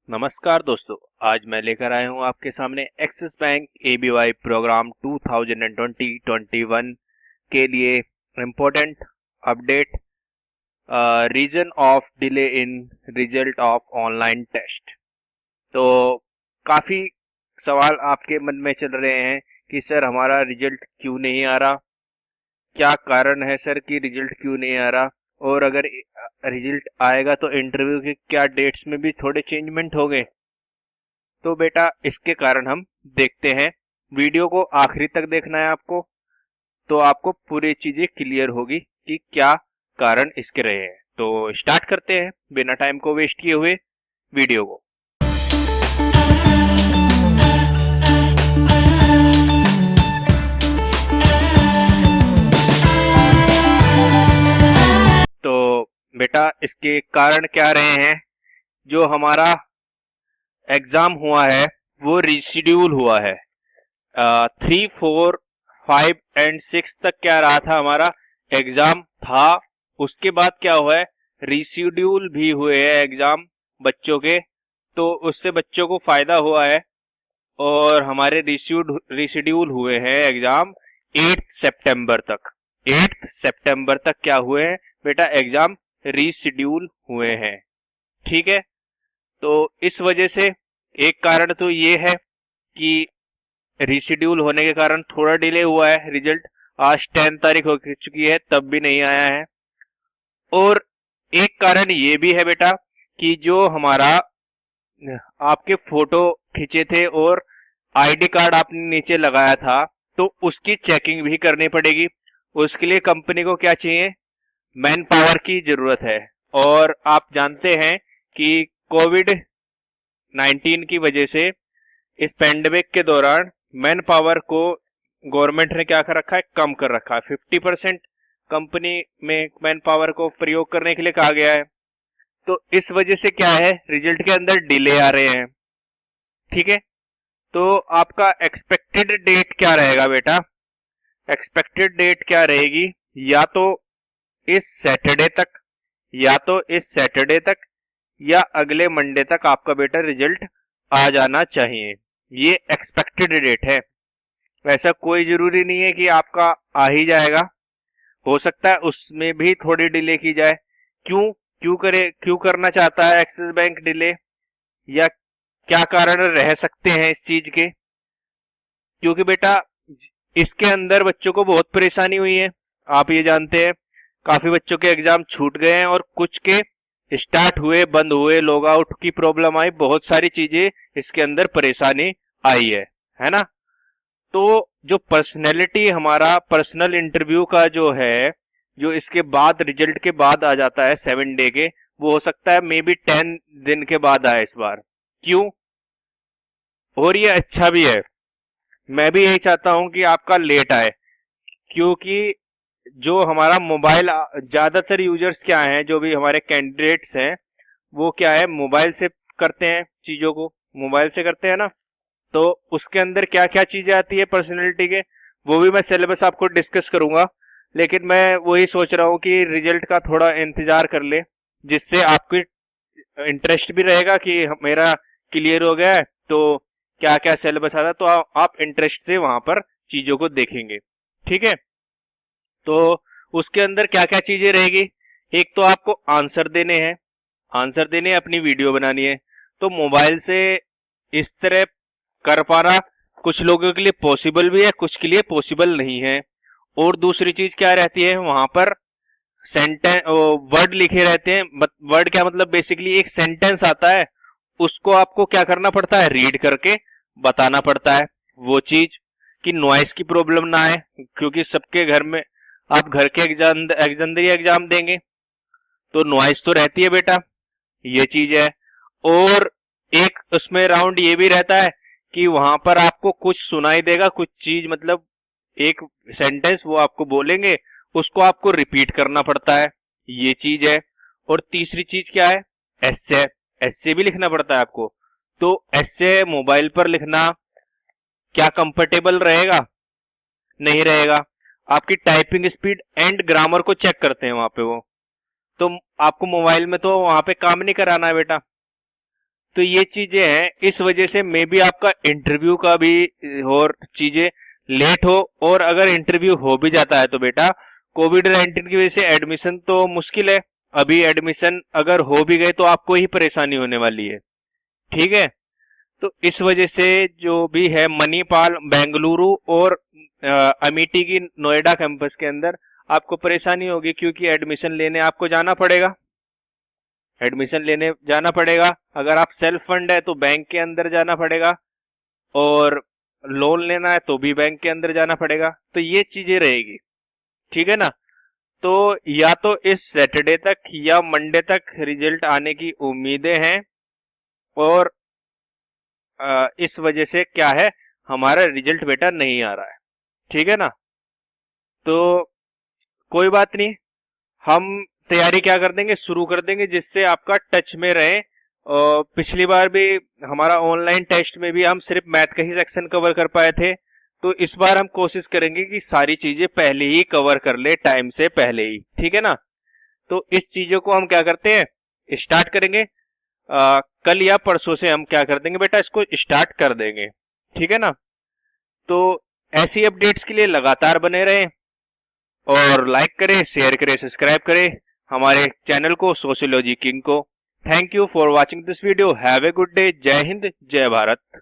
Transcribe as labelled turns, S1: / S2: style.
S1: नमस्कार दोस्तों, आज मैं लेकर आया हूं आपके सामने एक्सिस बैंक एबीवाई प्रोग्राम 2020-21 के लिए important update, reason of delay in result of online test. तो काफ़ी सवाल आपके मन में चल रहे हैं कि सर हमारा रिजल्ट क्यों नहीं आ रहा, क्या कारण है सर कि रिजल्ट क्यों नहीं आ रहा, और अगर रिजल्ट आएगा तो इंटरव्यू के क्या डेट्स में भी थोड़े चेंजमेंट हो गए। तो बेटा इसके कारण हम देखते हैं, वीडियो को आखिरी तक देखना है आपको, तो आपको पूरी चीजें क्लियर होगी कि क्या कारण इसके रहे हैं। तो स्टार्ट करते हैं बिना टाइम को वेस्ट किए हुए वीडियो को। तो बेटा इसके कारण क्या रहे हैं, जो हमारा एग्जाम हुआ है वो रिशेड्यूल हुआ है। 3, 4, 5 एंड 6 तक क्या रहा था, हमारा एग्जाम था। उसके बाद क्या हुआ है, रिशेड्यूल भी हुए हैं एग्जाम बच्चों के, तो उससे बच्चों को फायदा हुआ है। और हमारे रिशेड्यूल हुए हैं एग्जाम 8 सितंबर तक। 8 सितंबर तक क्या हुए हैं बेटा, एग्जाम रिशेड्यूल हुए हैं। ठीक है, तो इस वजह से एक कारण तो ये है कि रिशेड्यूल होने के कारण थोड़ा डिले हुआ है रिजल्ट। आज 10 तारीख हो चुकी है तब भी नहीं आया है। और एक कारण ये भी है बेटा कि जो हमारा आपके फोटो खींचे थे और आईडी कार्ड आपने नीचे लगाया था, तो उसकी चेकिंग भी करनी पड़ेगी। उसके लिए कंपनी को क्या चाहिए, मैन पावर की जरूरत है। और आप जानते हैं कि कोविड-19 की वजह से इस पेंडेमिक के दौरान मैन पावर को गवर्नमेंट ने क्या कर रखा है, कम कर रखा है। 50% कंपनी में मैन पावर को प्रयोग करने के लिए कहा गया है। तो इस वजह से क्या है, रिजल्ट के अंदर डिले आ रहे हैं। ठीक है, तो आपका एक्सपेक्टेड डेट क्या रहेगा बेटा, एक्सपेक्टेड डेट क्या रहेगी, या तो इस सैटरडे तक, या तो इस सैटरडे तक, या अगले मंडे तक आपका बेटा रिजल्ट आ जाना चाहिए। ये एक्सपेक्टेड डेट है, वैसा कोई जरूरी नहीं है कि आपका आ ही जाएगा। हो सकता है उसमें भी थोड़ी डिले की जाए। क्यों करना चाहता है एक्सिस बैंक डिले, या क्या कारण रह सकते हैं इस चीज के? क्योंकि बेटा इसके अंदर बच्चों को बहुत परेशानी हुई है। आप ये जानते हैं काफी बच्चों के एग्जाम छूट गए हैं और कुछ के स्टार्ट हुए, बंद हुए, लॉग आउट की प्रॉब्लम आई, बहुत सारी चीजें इसके अंदर परेशानी आई है ना। तो जो पर्सनैलिटी हमारा पर्सनल इंटरव्यू का जो है, जो इसके बाद रिजल्ट के बाद आ जाता है 7 डे के, वो हो सकता है मे बी 10 दिन के बाद आए इस बार। क्यों? और ये अच्छा भी है, मैं भी यही चाहता हूं कि आपका लेट आए, क्योंकि जो हमारा मोबाइल, ज्यादातर यूजर्स क्या हैं, जो भी हमारे कैंडिडेट्स हैं, वो क्या है, मोबाइल से करते हैं, चीजों को मोबाइल से करते हैं ना। तो उसके अंदर क्या क्या चीजें आती है पर्सनैलिटी के, वो भी मैं सिलेबस आपको डिस्कस करूंगा। लेकिन मैं वही सोच रहा हूँ कि रिजल्ट का थोड़ा इंतजार कर ले, जिससे आपकी इंटरेस्ट भी रहेगा कि मेरा क्लियर हो गया है, तो क्या क्या सिलेबस आता है, तो आप इंटरेस्ट से वहां पर चीजों को देखेंगे। ठीक है, तो उसके अंदर क्या क्या चीजें रहेगी, एक तो आपको आंसर देने हैं, अपनी वीडियो बनानी है। तो मोबाइल से इस तरह कर पाना कुछ लोगों के लिए पॉसिबल भी है, कुछ के लिए पॉसिबल नहीं है। और दूसरी चीज क्या रहती है, वहां पर सेंटेंस वर्ड लिखे रहते हैं। वर्ड क्या मतलब, बेसिकली एक सेंटेंस आता है, उसको आपको क्या करना पड़ता है, रीड करके बताना पड़ता है। वो चीज कि नॉइस की प्रॉब्लम ना आए, क्योंकि सबके घर में आप घर के एग्जाम देंगे तो नॉइस तो रहती है बेटा, ये चीज है। और एक उसमें राउंड ये भी रहता है कि वहां पर आपको कुछ सुनाई देगा, कुछ चीज मतलब एक सेंटेंस वो आपको बोलेंगे, उसको आपको रिपीट करना पड़ता है, ये चीज है। और तीसरी चीज क्या है, एस्से भी लिखना पड़ता है आपको। तो एस्से मोबाइल पर लिखना क्या कंफर्टेबल रहेगा, नहीं रहेगा। आपकी टाइपिंग स्पीड एंड ग्रामर को चेक करते हैं वहां पे वो। तो आपको मोबाइल में तो वहां पे काम नहीं कराना है बेटा, तो ये चीजें हैं, इस वजह से मे बी आपका इंटरव्यू का भी और चीजें लेट हो, और अगर इंटरव्यू हो भी जाता है तो बेटा कोविड-19 की वजह से एडमिशन तो मुश्किल है। अभी एडमिशन अगर हो भी गए तो आपको ही परेशानी होने वाली है, ठीक है। तो इस वजह से जो भी है मणिपाल, बेंगलुरु और अमेठी की नोएडा कैंपस के अंदर आपको परेशानी होगी, क्योंकि एडमिशन लेने आपको जाना पड़ेगा, एडमिशन लेने जाना पड़ेगा। अगर आप सेल्फ फंड है तो बैंक के अंदर जाना पड़ेगा, और लोन लेना है तो भी बैंक के अंदर जाना पड़ेगा। तो ये चीजें रहेगी, ठीक है ना। तो या तो इस सैटरडे तक या मंडे तक रिजल्ट आने की उम्मीदें हैं, और इस वजह से क्या है, हमारा रिजल्ट बेटा नहीं आ रहा है, ठीक है ना। तो कोई बात नहीं, हम तैयारी क्या कर देंगे, शुरू कर देंगे, जिससे आपका टच में रहे। और पिछली बार भी हमारा ऑनलाइन टेस्ट में भी हम सिर्फ मैथ का ही सेक्शन कवर कर पाए थे, तो इस बार हम कोशिश करेंगे कि सारी चीजें पहले ही कवर कर ले, टाइम से पहले ही, ठीक है ना। तो इस चीजों को हम क्या करते हैं, स्टार्ट करेंगे। कल या परसों से हम क्या कर देंगे बेटा, इसको स्टार्ट कर देंगे, ठीक है ना। तो ऐसी अपडेट्स के लिए लगातार बने रहें, और लाइक करें, शेयर करें, सब्सक्राइब करें हमारे चैनल को, सोशियोलॉजी किंग को। Thank you for watching this video. Have a good day. जय हिंद, जय भारत।